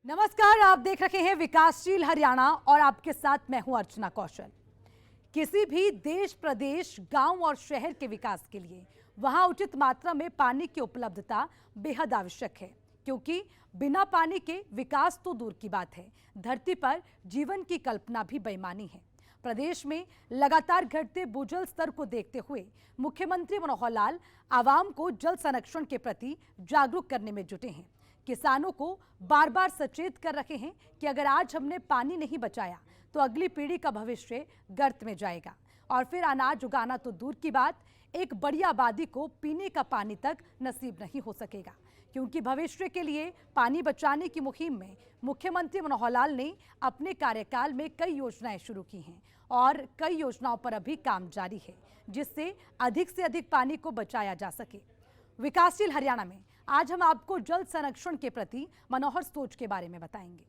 नमस्कार, आप देख रहे हैं विकासशील हरियाणा और आपके साथ मैं हूं अर्चना कौशल। किसी भी देश, प्रदेश, गांव और शहर के विकास के लिए वहां उचित मात्रा में पानी की उपलब्धता बेहद आवश्यक है, क्योंकि बिना पानी के विकास तो दूर की बात है, धरती पर जीवन की कल्पना भी बेईमानी है। प्रदेश में लगातार घटते भूजल स्तर को देखते हुए मुख्यमंत्री मनोहर लाल आवाम को जल संरक्षण के प्रति जागरूक करने में जुटे हैं। किसानों को बार बार सचेत कर रहे हैं कि अगर आज हमने पानी नहीं बचाया तो अगली पीढ़ी का भविष्य गर्त में जाएगा, और फिर अनाज उगाना तो दूर की बात, एक बड़ी आबादी को पीने का पानी तक नसीब नहीं हो सकेगा। क्योंकि भविष्य के लिए पानी बचाने की मुहिम में मुख्यमंत्री मनोहर लाल ने अपने कार्यकाल में कई योजनाएं शुरू की हैं और कई योजनाओं पर अभी काम जारी है, जिससे अधिक से अधिक पानी को बचाया जा सके। विकासशील हरियाणा में आज हम आपको जल संरक्षण के प्रति मनोहर सोच के बारे में बताएंगे।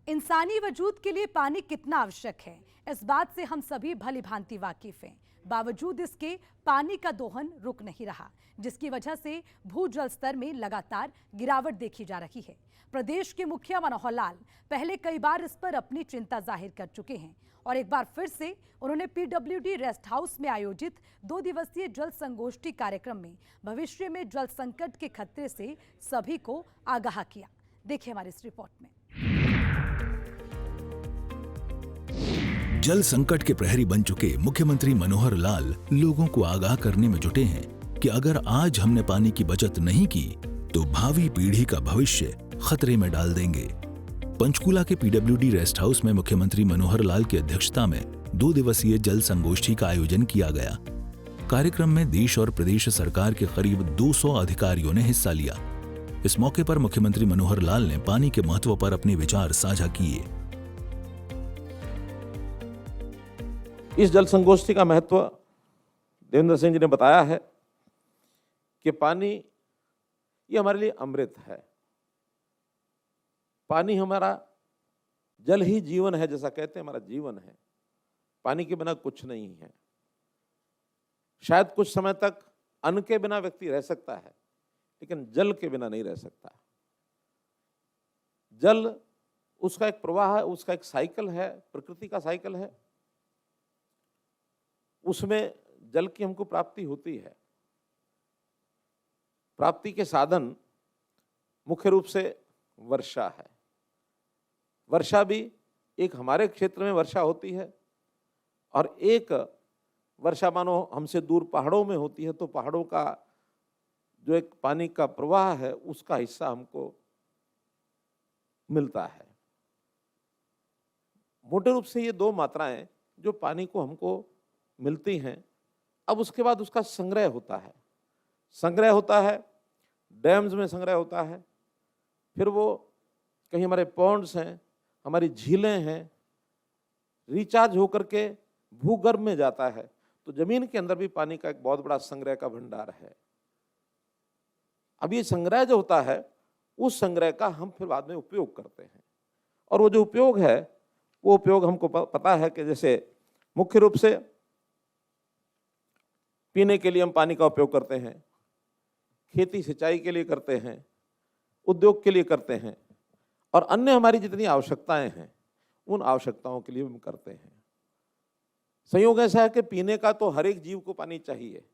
इंसानी वजूद के लिए पानी कितना आवश्यक है, इस बात से हम सभी भली भांति वाकिफ हैं। बावजूद इसके पानी का दोहन रुक नहीं रहा, जिसकी वजह से भूजल स्तर में लगातार गिरावट देखी जा रही है। प्रदेश के मुखिया मनोहर लाल पहले कई बार इस पर अपनी चिंता जाहिर कर चुके हैं और एक बार फिर से उन्होंने पीडब्ल्यूडी रेस्ट हाउस में आयोजित 2 दिवसीय जल संगोष्ठी कार्यक्रम में भविष्य में जल संकट के खतरे से सभी को आगाह किया। देखिए हमारी इस रिपोर्ट में। जल संकट के प्रहरी बन चुके मुख्यमंत्री मनोहर लाल लोगों को आगाह करने में जुटे हैं कि अगर आज हमने पानी की बचत नहीं की तो भावी पीढ़ी का भविष्य खतरे में डाल देंगे। पंचकूला के पीडब्ल्यूडी रेस्ट हाउस में मुख्यमंत्री मनोहर लाल की अध्यक्षता में 2 दिवसीय जल संगोष्ठी का आयोजन किया गया। कार्यक्रम में देश और प्रदेश सरकार के करीब 200 अधिकारियों ने हिस्सा लिया। इस मौके पर मुख्यमंत्री मनोहर लाल ने पानी के महत्व पर अपने विचार साझा किए। इस जल संगोष्ठी का महत्व देवेंद्र सिंह जी ने बताया है कि पानी ये हमारे लिए अमृत है। पानी हमारा, जल ही जीवन है, जैसा कहते हैं हमारा जीवन है। पानी के बिना कुछ नहीं है। शायद कुछ समय तक अन्न के बिना व्यक्ति रह सकता है, लेकिन जल के बिना नहीं रह सकता। जल उसका एक प्रवाह है, उसका एक साइकिल है, प्रकृति का साइकिल है। उसमें जल की हमको प्राप्ति होती है। प्राप्ति के साधन मुख्य रूप से वर्षा है। वर्षा भी एक हमारे क्षेत्र में वर्षा होती है और एक वर्षा मानो हमसे दूर पहाड़ों में होती है, तो पहाड़ों का जो एक पानी का प्रवाह है उसका हिस्सा हमको मिलता है। मोटे रूप से ये 2 मात्राएं जो पानी को हमको मिलती हैं। अब उसके बाद उसका संग्रह होता है। संग्रह होता है, डैम्स में संग्रह होता है, फिर वो कहीं हमारे पॉन्ड्स हैं, हमारी झीलें हैं, रिचार्ज होकर के भूगर्भ में जाता है। तो जमीन के अंदर भी पानी का एक बहुत बड़ा संग्रह का भंडार है। अब ये संग्रह जो होता है, उस संग्रह का हम फिर बाद में उपयोग करते हैं, और वो जो उपयोग है वो उपयोग हमको पता है कि जैसे मुख्य रूप से पीने के लिए हम पानी का उपयोग करते हैं, खेती सिंचाई के लिए करते हैं, उद्योग के लिए करते हैं, और अन्य हमारी जितनी आवश्यकताएं हैं उन आवश्यकताओं के लिए हम करते हैं। संयोग ऐसा है कि पीने का तो हर एक जीव को पानी चाहिए,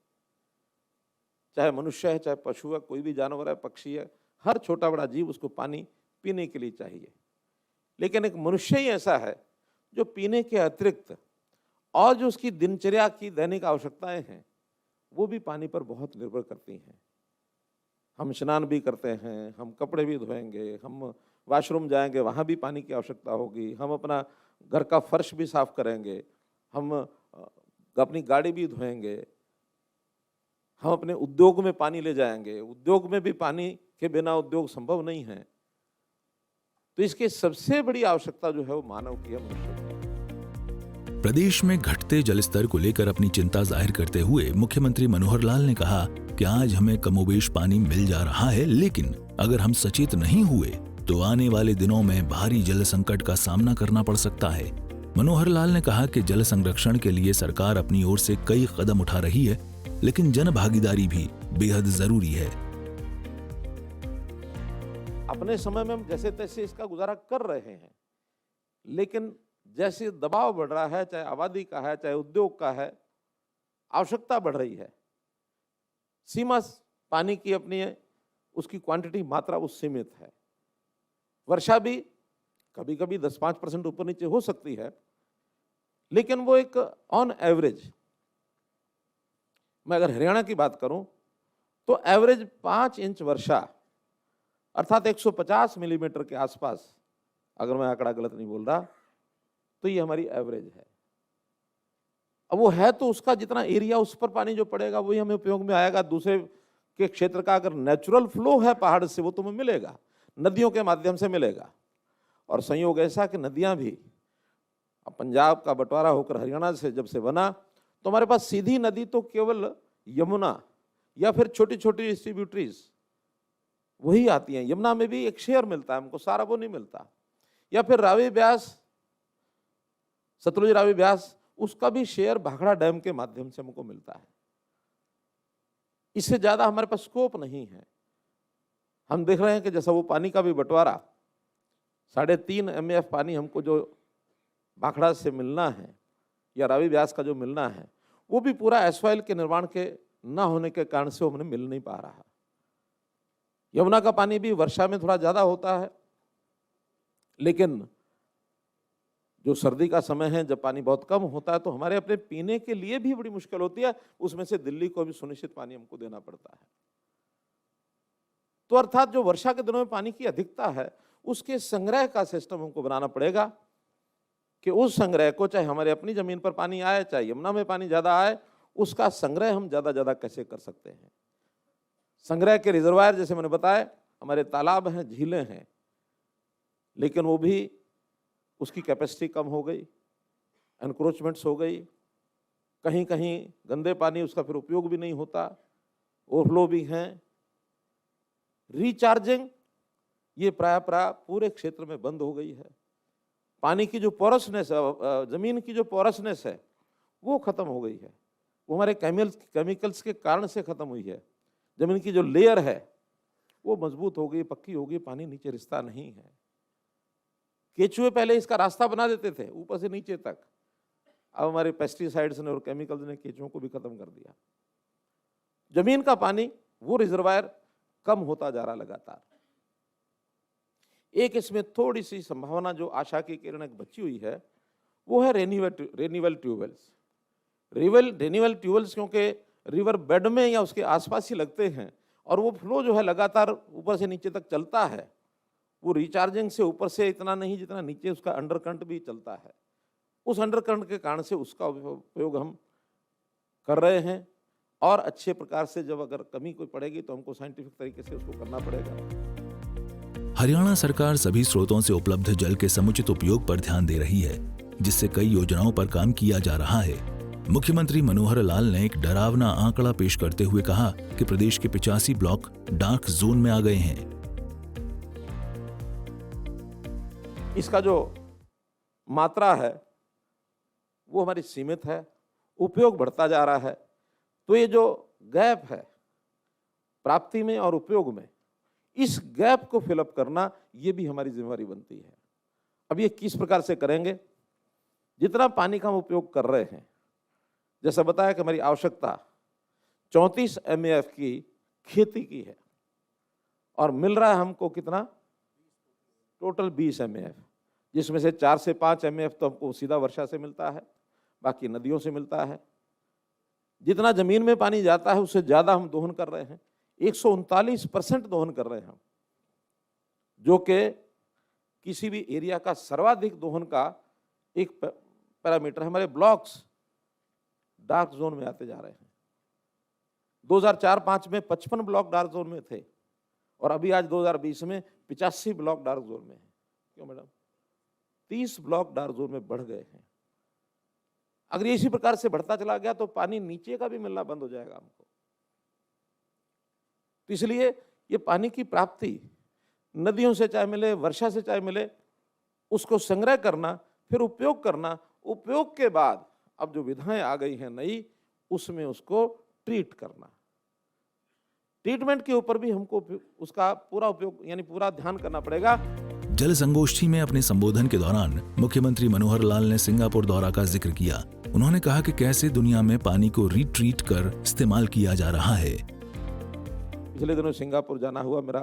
चाहे मनुष्य है, चाहे पशु है, कोई भी जानवर है, पक्षी है, हर छोटा बड़ा जीव उसको पानी पीने के लिए चाहिए। लेकिन एक मनुष्य ही ऐसा है जो पीने के अतिरिक्त और जो उसकी दिनचर्या की दैनिक आवश्यकताएं हैं वो भी पानी पर बहुत निर्भर करती हैं। हम स्नान भी करते हैं, हम कपड़े भी धोएंगे, हम वॉशरूम जाएंगे, वहाँ भी पानी की आवश्यकता होगी, हम अपना घर का फर्श भी साफ करेंगे, हम अपनी गाड़ी भी धोएंगे, हम अपने उद्योग में पानी ले जाएंगे, उद्योग में भी पानी के बिना उद्योग संभव नहीं है। तो इसकी सबसे बड़ी आवश्यकता जो है वो मानव की है, मनुष्य की। प्रदेश में घटते जलस्तर को लेकर अपनी चिंता जाहिर करते हुए मुख्यमंत्री मनोहर लाल ने कहा कि आज हमें कमोबेश पानी मिल जा रहा है, लेकिन अगर हम सचेत नहीं हुए तो आने वाले दिनों में भारी जल संकट का सामना करना पड़ सकता है। मनोहर लाल ने कहा कि जल संरक्षण के लिए सरकार अपनी ओर से कई कदम उठा रही है, लेकिन जन भागीदारी भी बेहद जरूरी है। अपने समय में हम जैसे तैसे इसका गुजारा कर रहे हैं, लेकिन जैसे दबाव बढ़ रहा है, चाहे आबादी का है, चाहे उद्योग का है, आवश्यकता बढ़ रही है। सीमा पानी की अपनी है, उसकी क्वांटिटी मात्रा उस सीमित है। वर्षा भी कभी कभी 10-5% ऊपर नीचे हो सकती है, लेकिन वो एक ऑन एवरेज, मैं अगर हरियाणा की बात करूं तो एवरेज 5 इंच वर्षा अर्थात 150 मिलीमीटर के आसपास, अगर मैं आंकड़ा गलत नहीं बोल रहा, तो ये हमारी एवरेज है। अब वो है तो उसका जितना एरिया उस पर पानी जो पड़ेगा वही हमें उपयोग में आएगा। दूसरे के क्षेत्र का अगर नेचुरल फ्लो है पहाड़ से, वो तुम्हें मिलेगा, नदियों के माध्यम से मिलेगा। और संयोग ऐसा कि नदियां भी, अब पंजाब का बंटवारा होकर हरियाणा से जब से बना, तो हमारे पास सीधी नदी तो केवल यमुना या फिर छोटी छोटी डिस्ट्रीब्यूटरीज वही आती हैं। यमुना में भी एक शेयर मिलता है हमको, सारा वो नहीं मिलता। या फिर रावी ब्यास, सतलुज रावी ब्यास, उसका भी शेयर भाखड़ा डैम के माध्यम से हमको मिलता है। इससे ज्यादा हमारे पास स्कोप नहीं है। हम देख रहे हैं कि जैसा वो पानी का भी बंटवारा, 3.5 MF पानी हमको जो भाखड़ा से मिलना है या रावी ब्यास का जो मिलना है, वो भी पूरा एसवाइल के निर्माण के ना होने के कारण से वो हमें मिल नहीं पा रहा। यमुना का पानी भी वर्षा में थोड़ा ज्यादा होता है, लेकिन जो सर्दी का समय है, जब पानी बहुत कम होता है, तो हमारे अपने पीने के लिए भी बड़ी मुश्किल होती है। उसमें से दिल्ली को भी सुनिश्चित पानी हमको देना पड़ता है। तो अर्थात जो वर्षा के दिनों में पानी की अधिकता है, उसके संग्रह का सिस्टम हमको बनाना पड़ेगा कि उस संग्रह को, चाहे हमारे अपनी जमीन पर पानी आए, चाहे यमुना में पानी ज्यादा आए, उसका संग्रह हम ज्यादा कैसे कर सकते हैं। संग्रह के रिजर्वायर, जैसे मैंने बताया, हमारे तालाब हैं, झीलें हैं, लेकिन वो भी, उसकी कैपेसिटी कम हो गई, एनक्रोचमेंट्स हो गई, कहीं कहीं गंदे पानी, उसका फिर उपयोग भी नहीं होता, ओवरफ्लो भी हैं। रिचार्जिंग ये प्राय पूरे क्षेत्र में बंद हो गई है। पानी की जो पोरसनेस है, जमीन की जो पोरसनेस है, वो खत्म हो गई है। वो हमारे केमिकल्स के कारण से खत्म हुई है। जमीन की जो लेयर है वो मजबूत हो गई, पक्की हो गई, पानी नीचे रिश्ता नहीं है। केचुए पहले इसका रास्ता बना देते थे ऊपर से नीचे तक, अब हमारे पेस्टिसाइड्स ने और केमिकल्स ने केचुओं को भी खत्म कर दिया। जमीन का पानी, वो रिजर्वायर कम होता जा रहा लगातार। एक इसमें थोड़ी सी संभावना, जो आशा की किरण बची हुई है, वो है रेन्यूएबल ट्यूबवेल्स। रेन्यूएबल ट्यूबवेल्स क्योंकि रिवर बेड में या उसके आसपास ही लगते हैं, और वो फ्लो जो है लगातार ऊपर से नीचे तक चलता है। वो रिचार्जिंग से ऊपर से इतना नहीं जितना नीचे उसका अंडरकरंट भी चलता है। उस अंडरकरंट के कारण से उसका उपयोग हम कर रहे हैं, और अच्छे प्रकार से जब अगर कमी कोई पड़ेगी तो हमको साइंटिफिक तरीके से उसको करना पड़ेगा। हरियाणा सरकार सभी स्रोतों से उपलब्ध जल के समुचित उपयोग पर ध्यान दे रही है, जिससे कई योजनाओं पर काम किया जा रहा है। मुख्यमंत्री मनोहर लाल ने एक डरावना आंकड़ा पेश करते हुए कहा कि प्रदेश के 85 ब्लॉक डार्क जोन में आ गए हैं। इसका जो मात्रा है वो हमारी सीमित है, उपयोग बढ़ता जा रहा है। तो ये जो गैप है प्राप्ति में और उपयोग में, इस गैप को फिलअप करना, ये भी हमारी जिम्मेवारी बनती है। अब ये किस प्रकार से करेंगे? जितना पानी का हम उपयोग कर रहे हैं, जैसा बताया कि हमारी आवश्यकता 34 MAF की खेती की है, और मिल रहा है हमको कितना? टोटल 20 MAF, जिसमें से 4 से 5 MAF तो हमको सीधा वर्षा से मिलता है, बाकी नदियों से मिलता है। जितना जमीन में पानी जाता है उससे ज्यादा हम दोहन कर रहे हैं, 139% दोहन कर रहे हैं हम, जो कि किसी भी एरिया का सर्वाधिक दोहन का एक पैरामीटर। हमारे ब्लॉक्स डार्क जोन में आते जा रहे हैं। 2004-05 में 55 ब्लॉक डार्क जोन में थे, और अभी आज 2020 में 85 ब्लॉक डार्क जोन में है। क्यों मैडम? 30 ब्लॉक डार्क जोन में बढ़ गए हैं। अगर ये इसी प्रकार से बढ़ता चला गया तो पानी नीचे का भी मिलना बंद हो जाएगा हमको। तो इसलिए ये पानी की प्राप्ति नदियों से चाहे मिले, वर्षा से चाहे मिले, उसको संग्रह करना, फिर उपयोग करना, उपयोग के बाद अब जो विधाएं आ गई हैं नई, उसमें उसको ट्रीट करना। ट्रीटमेंट के ऊपर भी हमको उसका पूरा उपयोग यानी पूरा ध्यान करना पड़ेगा। जल संगोष्ठी में अपने संबोधन के दौरान मुख्यमंत्री मनोहर लाल ने सिंगापुर दौरा का जिक्र किया। उन्होंने कहा कि कैसे दुनिया में पानी को रिट्रीट कर इस्तेमाल किया जा रहा है। पिछले दिनों सिंगापुर जाना हुआ, मेरा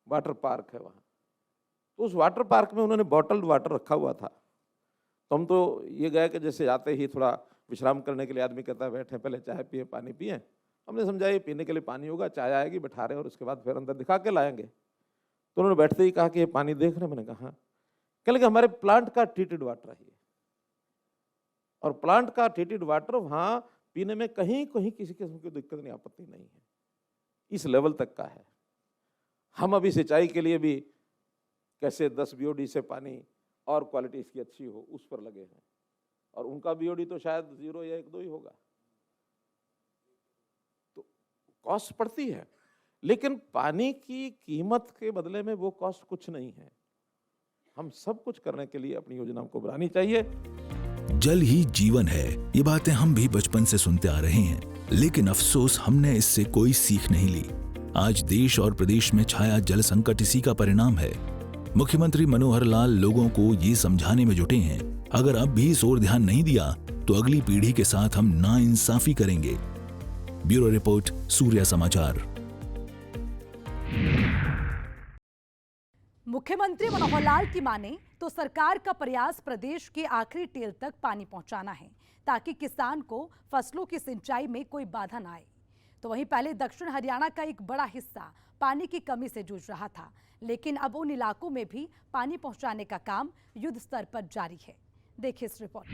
वाटर पार्क है वहाँ, तो उस वाटर पार्क में उन्होंने बॉटल्ड वाटर रखा हुआ था। तो हम तो ये गए कि जैसे जाते ही थोड़ा विश्राम करने के लिए आदमी कहता है बैठे, पहले चाय पिए, पानी पिए। हमने समझा ये पीने के लिए पानी होगा, चाय आएगी, बैठा रहे और उसके बाद फिर अंदर दिखा के लाएंगे। तो उन्होंने बैठते ही कहा कि ये पानी देख रहे हैं? मैंने कहा हाँ। कह लगे हमारे प्लांट का ट्रीटेड वाटर है ये, और प्लांट का ट्रीटेड वाटर वहाँ पीने में कहीं कहीं किसी किस्म की दिक्कत नहीं, आपत्ति नहीं है, इस लेवल तक का है। हम अभी सिंचाई के लिए भी कैसे 10 BOD से पानी और क्वालिटी इसकी अच्छी हो उस पर लगे हैं, और उनका BOD तो शायद 0 या 1-2 ही होगा। तो कॉस्ट पड़ती है, लेकिन पानी की कीमत के बदले में वो कॉस्ट कुछ नहीं है। हम सब कुछ करने के लिए अपनी योजनाओं को बढ़ानी चाहिए। जल ही जीवन है, ये बातें हम भी बचपन से सुनते आ रहे हैं, लेकिन अफसोस हमने इससे कोई सीख नहीं ली। आज देश और प्रदेश में छाया जल संकट इसी का परिणाम है। मुख्यमंत्री मनोहर लाल लोगों को ये समझाने में जुटे हैं, अगर अब भी इस ओर ध्यान नहीं दिया तो अगली पीढ़ी के साथ हम नाइंसाफी करेंगे। ब्यूरो रिपोर्ट, सूर्या समाचार। मुख्यमंत्री मनोहर लाल की माने तो सरकार का प्रयास प्रदेश के आखिरी टेल तक पानी पहुंचाना है, ताकि किसान को फसलों की सिंचाई में कोई बाधा न आए। तो वहीं पहले दक्षिण हरियाणा का एक बड़ा हिस्सा पानी की कमी से जूझ रहा था, लेकिन अब उन इलाकों में भी पानी पहुंचाने का काम युद्ध स्तर पर जारी है। देखिए इस रिपोर्ट।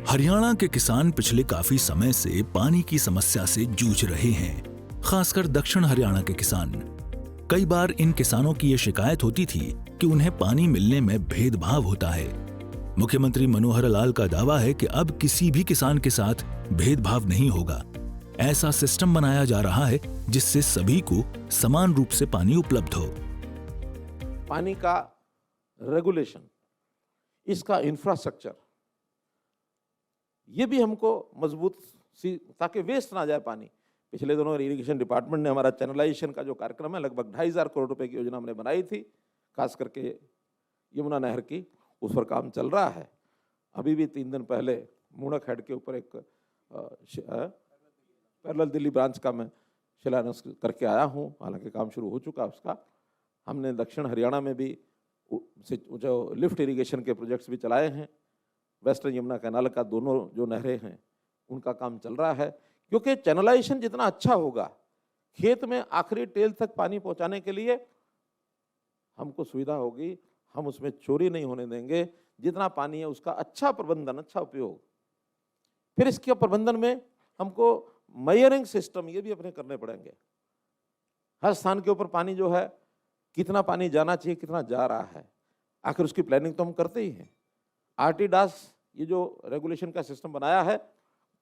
हरियाणा के किसान पिछले काफी समय से पानी की समस्या से जूझ रहे हैं, खासकर दक्षिण हरियाणा के किसान। कई बार इन किसानों की ये शिकायत होती थी कि उन्हें पानी मिलने में भेदभाव होता है। मुख्यमंत्री मनोहर लाल का दावा है कि अब किसी भी किसान के साथ भेदभाव नहीं होगा। ऐसा सिस्टम बनाया जा रहा है जिससे सभी को समान रूप से पानी उपलब्ध हो। पानी का रेगुलेशन, इसका इंफ्रास्ट्रक्चर, ये भी हमको मजबूत ताकि वेस्ट ना जाए पानी। पिछले दिनों इरिगेशन डिपार्टमेंट ने हमारा चैनलाइजेशन का जो कार्यक्रम है, लगभग 2,500 करोड़ रुपए की योजना हमने बनाई थी, खास करके यमुना नहर की, उस पर काम चल रहा है। अभी भी 3 दिन पहले मूणक हेड के ऊपर एक पैरेलल दिल्ली ब्रांच का मैं शिलान्यास करके आया हूँ, हालांकि काम शुरू हो चुका है उसका। हमने दक्षिण हरियाणा में भी जो लिफ्ट इरिगेशन के प्रोजेक्ट्स भी चलाए हैं। वेस्टर्न यमुना कैनाल का दोनों जो नहरें हैं उनका काम चल रहा है, क्योंकि चैनलाइजेशन जितना अच्छा होगा, खेत में आखिरी टेल तक पानी पहुंचाने के लिए हमको सुविधा होगी, हम उसमें चोरी नहीं होने देंगे। जितना पानी है उसका अच्छा प्रबंधन, अच्छा उपयोग। फिर इसके प्रबंधन में हमको मेजरिंग सिस्टम ये भी अपने करने पड़ेंगे। हर स्थान के ऊपर पानी जो है, कितना पानी जाना चाहिए, कितना जा रहा है, आखिर उसकी प्लानिंग तो हम करते ही हैं। RT-DAS ये जो रेगुलेशन का सिस्टम बनाया है,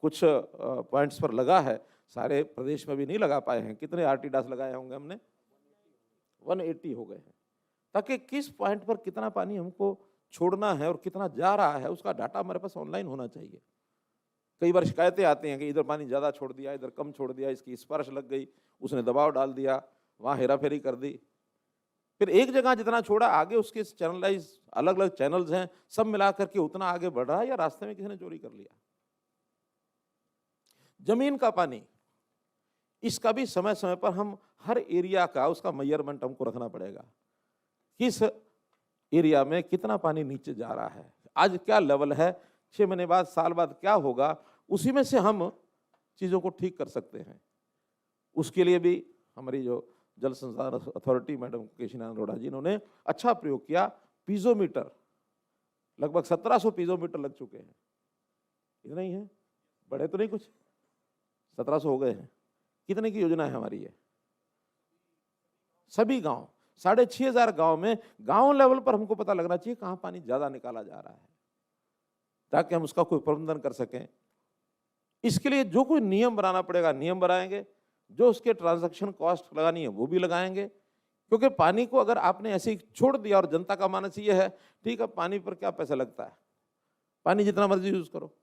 कुछ पॉइंट्स पर लगा है, सारे प्रदेश में भी नहीं लगा पाए हैं। कितने RT-DAS लगाए होंगे हमने? 180 हो गए हैं, ताकि किस पॉइंट पर कितना पानी हमको छोड़ना है और कितना जा रहा है उसका डाटा हमारे पास ऑनलाइन होना चाहिए। कई बार शिकायतें आती हैं कि इधर पानी ज़्यादा छोड़ दिया, इधर कम छोड़ दिया, इसकी स्पर्श लग गई, उसने दबाव डाल दिया, वहाँ हेराफेरी कर दी। फिर एक जगह जितना छोड़ा, आगे उसके चैनलाइज अलग अलग चैनल्स हैं, सब मिला करके उतना आगे बढ़ रहा है, या रास्ते में किसी ने चोरी कर लिया। जमीन का पानी, इसका भी समय समय पर हम हर एरिया का उसका मेजरमेंट हमको रखना पड़ेगा। किस एरिया में कितना पानी नीचे जा रहा है, आज क्या लेवल है, 6 महीने बाद, साल बाद क्या होगा, उसी में से हम चीज़ों को ठीक कर सकते हैं। उसके लिए भी हमारी जो जल संसाधन अथॉरिटी मैडम केशीनारायण अरोड़ा जी, इन्होंने अच्छा प्रयोग किया। पीजोमीटर, लगभग 1700 पीजोमीटर लग चुके हैं। इतना ही है, बड़े तो नहीं कुछ, 1700 हो गए हैं। कितने की योजना है हमारी ये? सभी गांव, 6500 गांव में, गांव लेवल पर हमको पता लगना चाहिए कहाँ पानी ज्यादा निकाला जा रहा है, ताकि हम उसका कोई प्रबंधन कर सकें। इसके लिए जो कोई नियम बनाना पड़ेगा, नियम बनाएंगे। जो उसके ट्रांजैक्शन कॉस्ट लगानी है वो भी लगाएंगे, क्योंकि पानी को अगर आपने ऐसे ही छोड़ दिया, और जनता का मानस ये है ठीक है पानी पर क्या पैसा लगता है, पानी जितना मर्जी यूज करो,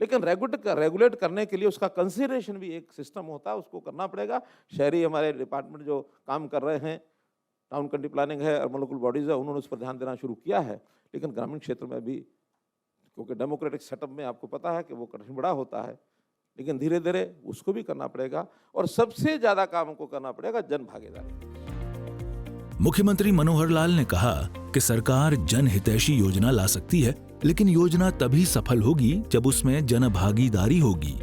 लेकिन रेगुलेट करने के लिए उसका कंसिडरेशन भी एक सिस्टम होता है, उसको करना पड़ेगा। शहरी हमारे डिपार्टमेंट जो काम कर रहे हैं, टाउन कंट्री प्लानिंग है, अर्बन लोकल बॉडीज है, उन्होंने उस पर ध्यान देना शुरू किया है। लेकिन ग्रामीण क्षेत्र में भी, क्योंकि डेमोक्रेटिक सेटअप में आपको पता है कि वो कठिन बड़ा होता है, लेकिन धीरे धीरे उसको भी करना पड़ेगा, और सबसे ज्यादा काम हमको करना पड़ेगा जन भागीदारी। मुख्यमंत्री मनोहर लाल ने कहा कि सरकार जनहितैषी योजना ला सकती है, लेकिन योजना तभी सफल होगी जब उसमें जन भागीदारी होगी।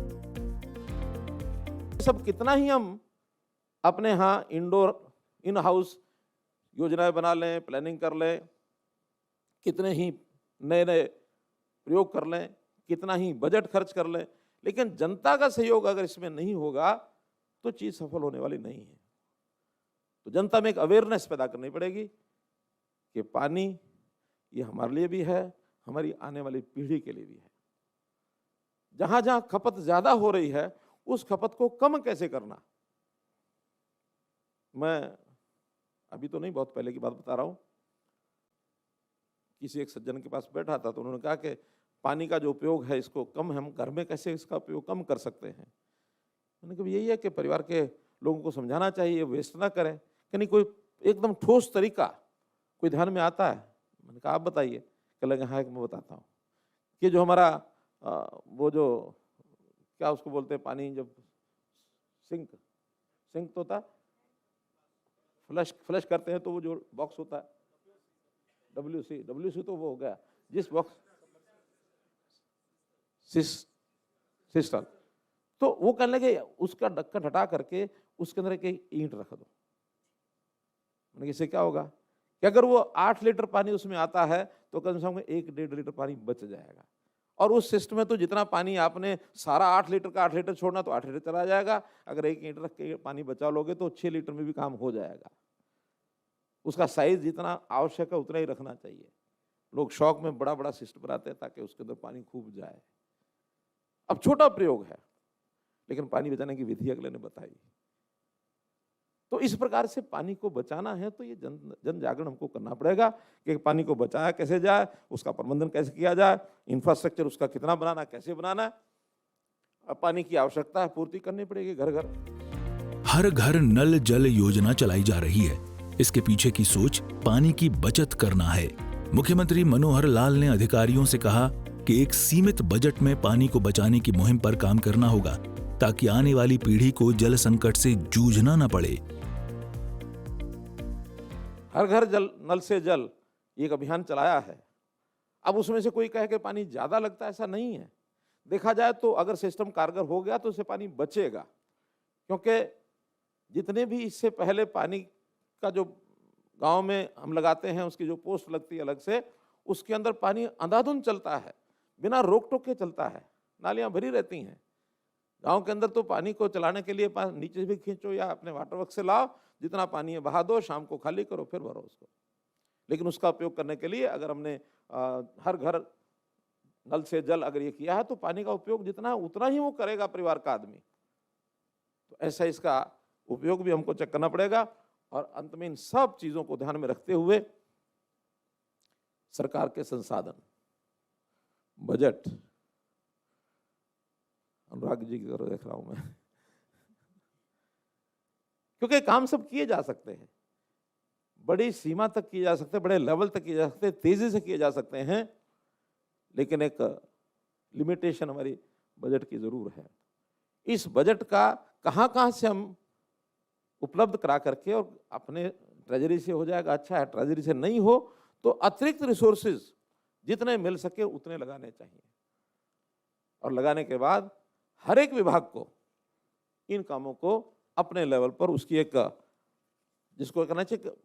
सब कितना ही हम अपने यहाँ इन हाउस योजनाएं बना लें, प्लानिंग कर लें, कितने ही नए नए प्रयोग कर लें, कितना ही बजट खर्च कर लें, लेकिन जनता का सहयोग अगर इसमें नहीं होगा तो चीज सफल होने वाली नहीं है। तो जनता में एक अवेयरनेस पैदा करनी पड़ेगी कि पानी ये हमारे लिए भी है, हमारी आने वाली पीढ़ी के लिए भी है। जहां जहां खपत ज्यादा हो रही है उस खपत को कम कैसे करना। मैं अभी तो नहीं, बहुत पहले की बात बता रहा हूं, किसी एक सज्जन के पास बैठा था तो उन्होंने कहा कि पानी का जो उपयोग है इसको कम हम घर में कैसे इसका उपयोग कम कर सकते हैं। मैंने कहा यही है कि परिवार के लोगों को समझाना चाहिए, वेस्ट ना करें। कि नहीं कोई एकदम ठोस तरीका कोई ध्यान में आता है? मैंने कहा आप बताइए। कह लगे हाँ मैं बताता हूँ कि जो हमारा वो जो क्या उसको बोलते हैं, पानी जब सिंक तो होता है, फ्लश करते हैं तो वो जो बॉक्स होता है WC तो वो हो गया, जिस बॉक्स सिस्टम, तो वो कहने लगे उसका ढक्कन हटा करके उसके अंदर एक ईंट रख दो। मैंने इससे क्या होगा कि अगर वो 8 लीटर पानी उसमें आता है तो कम से कम 1-1.5 लीटर पानी बच जाएगा। और उस सिस्टम में तो जितना पानी आपने सारा 8 लीटर का 8 लीटर छोड़ना तो 8 लीटर चला जाएगा। अगर एक ईंट रख के पानी बचा लोगे तो 6 लीटर में भी काम हो जाएगा। उसका साइज जितना आवश्यक है उतना ही रखना चाहिए। लोग शौक में बड़ा बड़ा सिस्टम बनाते हैं ताकि उसके अंदर पानी खूब जाए। अब छोटा प्रयोग है लेकिन पानी बचाने की विधि अगले ने बताई। तो इस प्रकार से पानी को बचाना है तो ये जन जागरण हमको करना पड़ेगा कि पानी को बचाया कैसे जाए, उसका प्रबंधन कैसे किया जाए, इंफ्रास्ट्रक्चर उसका कितना बनाना, कैसे बनाना है। अब पानी की आवश्यकता है, पूर्ति करनी पड़ेगी घर घर। हर घर नल जल योजना चलाई जा रही है। इसके पीछे की सोच पानी की बचत करना है। मुख्यमंत्री मनोहर लाल ने अधिकारियों से कहा कि एक सीमित बजट में पानी को बचाने की मुहिम पर काम करना होगा ताकि आने वाली पीढ़ी को जल संकट से जूझना न पड़े। हर घर जल नल से जल एक अभियान चलाया है। अब उसमें से कोई कहे कि पानी ज्यादा लगता है, ऐसा नहीं है। देखा जाए तो अगर सिस्टम कारगर हो गया तो उससे पानी बचेगा, क्योंकि जितने भी इससे पहले पानी का जो गांव में हम लगाते हैं उसकी जो पोस्ट लगती है अलग से, उसके अंदर पानी अंधाधुंध चलता है, बिना रोक टोक के चलता है, नालियां भरी रहती हैं। गांव के अंदर तो पानी को चलाने के लिए नीचे भी खींचो या अपने वाटर वर्क से लाओ, जितना पानी है बहा दो, शाम को खाली करो फिर भरो उसको। लेकिन उसका उपयोग करने के लिए अगर हमने हर घर नल से जल अगर ये किया है तो पानी का उपयोग जितना उतना ही वो करेगा परिवार का आदमी। तो ऐसा इसका उपयोग भी हमको चेक करना पड़ेगा। और अंत में इन सब चीजों को ध्यान में रखते हुए सरकार के संसाधन, बजट, अनुराग जी की तरफ देख रहा हूं मैं क्योंकि काम सब किए जा सकते हैं, बड़ी सीमा तक किए जा सकते हैं, बड़े लेवल तक किए जा सकते हैं, तेजी से किए जा सकते हैं, लेकिन एक लिमिटेशन हमारी बजट की जरूर है। इस बजट का कहां से हम उपलब्ध करा करके, और अपने ट्रेजरी से हो जाएगा अच्छा है, ट्रेजरी से नहीं हो तो अतिरिक्त रिसोर्सेज जितने मिल सके उतने लगाने चाहिए। और लगाने के बाद हर एक विभाग को इन कामों को अपने लेवल पर उसकी एक जिसको कहना चाहिए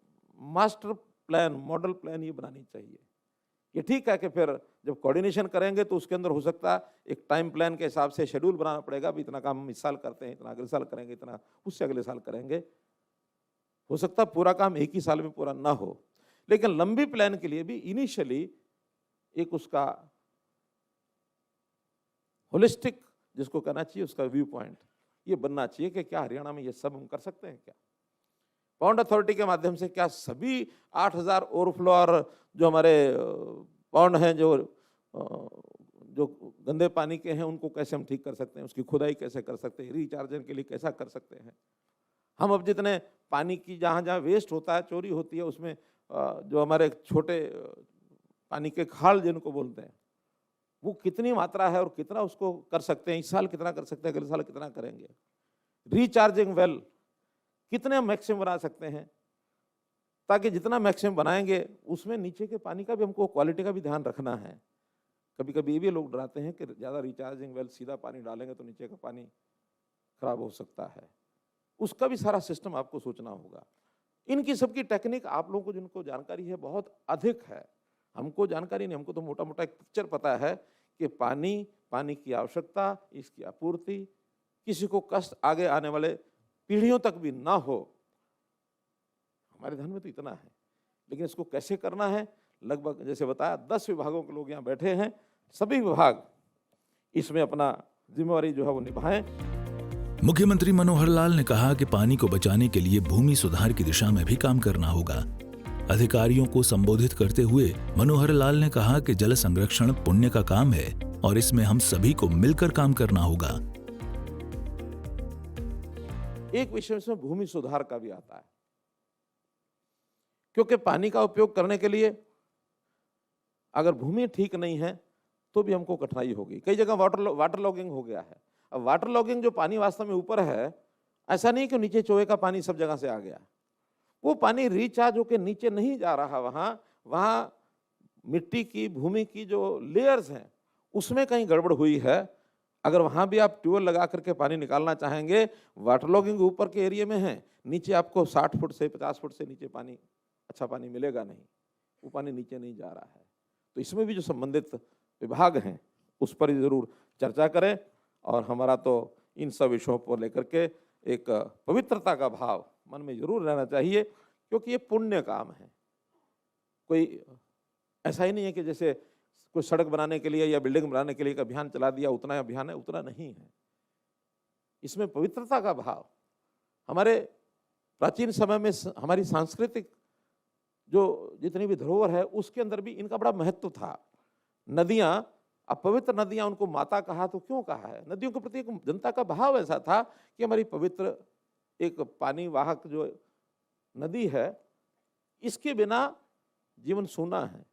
मास्टर प्लान, मॉडल प्लान ये बनानी चाहिए। ये ठीक है कि फिर जब कोऑर्डिनेशन करेंगे तो उसके अंदर हो सकता है एक टाइम प्लान के हिसाब से शेड्यूल बनाना पड़ेगा, भी इतना काम हम इस साल करते हैं, इतना अगले साल करेंगे, इतना उससे अगले साल करेंगे। हो सकता है पूरा काम एक ही साल में पूरा ना हो, लेकिन लंबी प्लान के लिए भी इनिशियली एक उसका होलिस्टिक जिसको कहना चाहिए उसका व्यू पॉइंट ये बनना चाहिए कि क्या हरियाणा में ये सब हम कर सकते हैं क्या? पॉन्ड अथॉरिटी के माध्यम से क्या सभी 8,000 ओवरफ्लो और जो हमारे पॉन्ड हैं जो गंदे पानी के हैं उनको कैसे हम ठीक कर सकते हैं, उसकी खुदाई कैसे कर सकते हैं, रिचार्जन के लिए कैसा कर सकते हैं। हम अब जितने पानी की जहाँ जहाँ वेस्ट होता है, चोरी होती है, उसमें जो हमारे छोटे पानी के खाल जिनको बोलते हैं, वो कितनी मात्रा है और कितना उसको कर सकते हैं, इस साल कितना कर सकते हैं, अगले साल कितना करेंगे। रिचार्जिंग वेल कितने मैक्सिमम बना सकते हैं, ताकि जितना मैक्सिमम बनाएंगे उसमें नीचे के पानी का भी हमको क्वालिटी का भी ध्यान रखना है। कभी कभी ये भी लोग डराते हैं कि ज़्यादा रिचार्जिंग वेल सीधा पानी डालेंगे तो नीचे का पानी खराब हो सकता है, उसका भी सारा सिस्टम आपको सोचना होगा। इनकी सबकी टेक्निक आप लोगों को जिनको जानकारी है बहुत अधिक है, हमको जानकारी नहीं, हमको तो मोटा मोटा एक पिक्चर पता है कि पानी की आवश्यकता, इसकी आपूर्ति, किसी को कष्ट आगे आने वाले पीढ़ियों तक भी ना हो। हमारे ध्यान में तो इतना है, लेकिन इसको कैसे करना है, लगभग जैसे बताया 10 विभागों के लोग यहाँ बैठे हैं, सभी विभाग इसमें अपना जिम्मेवारी जो है वो निभाएं। मुख्यमंत्री मनोहर लाल ने कहा कि पानी को बचाने के लिए भूमि सुधार की दिशा में भी काम करना होगा। अधिकारियों को संबोधित करते हुए मनोहर लाल ने कहा कि जल संरक्षण पुण्य का काम है और इसमें हम सभी को मिलकर काम करना होगा। एक विषय इसमें भूमि सुधार का भी आता है, क्योंकि पानी का उपयोग करने के लिए अगर भूमि ठीक नहीं है तो भी हमको कठिनाई होगी। कई जगह वाटर लॉगिंग हो गया है। अब वाटर लॉगिंग जो पानी वास्तव में ऊपर है, ऐसा नहीं कि नीचे चोए का पानी सब जगह से आ गया, वो पानी रिचार्ज होकर नीचे नहीं जा रहा, वहाँ मिट्टी की, भूमि की जो लेयर्स हैं उसमें कहीं गड़बड़ हुई है। अगर वहाँ भी आप ट्यूबवेल लगा करके पानी निकालना चाहेंगे, वाटर लॉगिंग ऊपर के एरिया में है, नीचे आपको 60 फुट से 50 फुट से नीचे पानी, अच्छा पानी मिलेगा नहीं, वो पानी नीचे नहीं जा रहा है। तो इसमें भी जो संबंधित विभाग हैं उस पर जरूर चर्चा करें, और हमारा तो इन सब विषयों पर लेकर के एक पवित्रता का भाव मन में जरूर रहना चाहिए, क्योंकि ये पुण्य काम है। कोई ऐसा ही नहीं है कि जैसे कोई सड़क बनाने के लिए या बिल्डिंग बनाने के लिए एक अभियान चला दिया, उतना अभियान है, उतना नहीं है। इसमें पवित्रता का भाव, हमारे प्राचीन समय में हमारी सांस्कृतिक जो जितनी भी धरोहर है उसके अंदर भी इनका बड़ा महत्व था। नदियां, अब पवित्र नदियां, उनको माता कहा तो क्यों कहा है? नदियों के प्रति एक जनता का भाव ऐसा था कि हमारी पवित्र एक पानी वाहक जो नदी है, इसके बिना जीवन सूना है।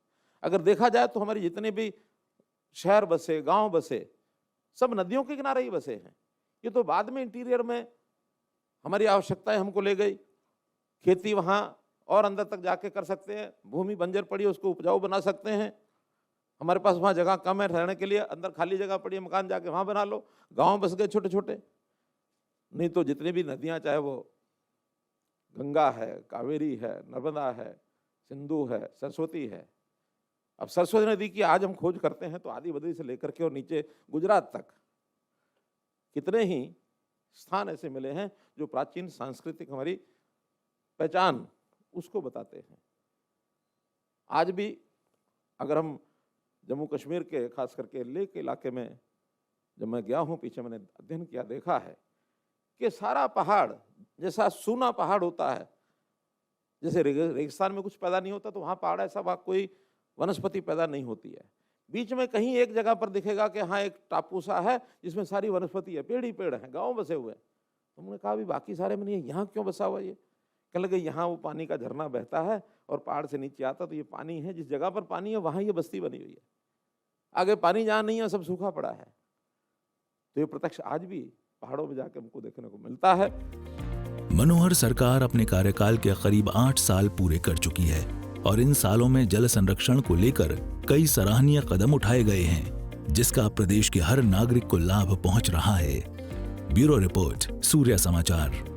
अगर देखा जाए तो हमारी जितने भी शहर बसे, गांव बसे, सब नदियों के किनारे ही बसे हैं। ये तो बाद में इंटीरियर में हमारी आवश्यकताएं हमको ले गई। खेती वहाँ और अंदर तक जाके कर सकते हैं, भूमि बंजर पड़ी है उसको उपजाऊ बना सकते हैं। हमारे पास वहाँ जगह कम है रहने के लिए, अंदर खाली जगह पड़ी है, मकान जाके वहाँ बना लो। गांव बस गए छोटे छोटे। नहीं तो जितनी भी नदियाँ, चाहे वो गंगा है, कावेरी है, नर्मदा है, सिंधु है, सरस्वती है। अब सरस्वती नदी की आज हम खोज करते हैं तो आदि बद्री से लेकर के और नीचे गुजरात तक कितने ही स्थान ऐसे मिले हैं जो प्राचीन सांस्कृतिक हमारी पहचान उसको बताते हैं। आज भी अगर हम जम्मू कश्मीर के, खास करके लेह के इलाके में जब मैं गया हूँ, पीछे मैंने अध्ययन किया, देखा है कि सारा पहाड़ जैसा सूना पहाड़ होता है, जैसे रेगिस्तान में कुछ पैदा नहीं होता तो वहाँ पहाड़ ऐसा, वहाँ कोई वनस्पति पैदा नहीं होती है। बीच में कहीं एक जगह पर दिखेगा कि हाँ एक टापू सा है जिसमें सारी वनस्पति है, पेड़ ही पेड़ हैं, गाँव बसे हुए हैं। हमने कहा भी बाकी सारे में नहीं है, यहाँ क्यों बसा हुआ? ये कहने लगे यहाँ वो पानी का झरना बहता है और पहाड़ से नीचे आता, तो ये पानी है, जिस जगह पर पानी है वहाँ ये बस्ती बनी हुई है, आगे पानी जहाँ नहीं है सब सूखा पड़ा है। तो ये प्रत्यक्ष आज भी पहाड़ों में जाके हमको देखने को मिलता है। मनोहर सरकार अपने कार्यकाल के करीब 8 साल पूरे कर चुकी है और इन सालों में जल संरक्षण को लेकर कई सराहनीय कदम उठाए गए हैं, जिसका प्रदेश के हर नागरिक को लाभ पहुंच रहा है। ब्यूरो रिपोर्ट, सूर्य समाचार।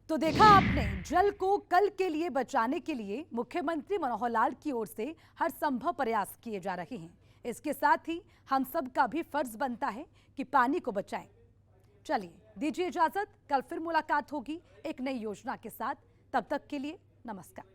तो देखा आपने, जल को कल के लिए बचाने के लिए मुख्यमंत्री मनोहर लाल की ओर से हर संभव प्रयास किए जा रहे हैं। इसके साथ ही हम सब का भी फर्ज बनता है कि पानी को बचाएं। चलिए दीजिए इजाजत, कल फिर मुलाकात होगी एक नई योजना के साथ। तब तक के लिए नमस्कार।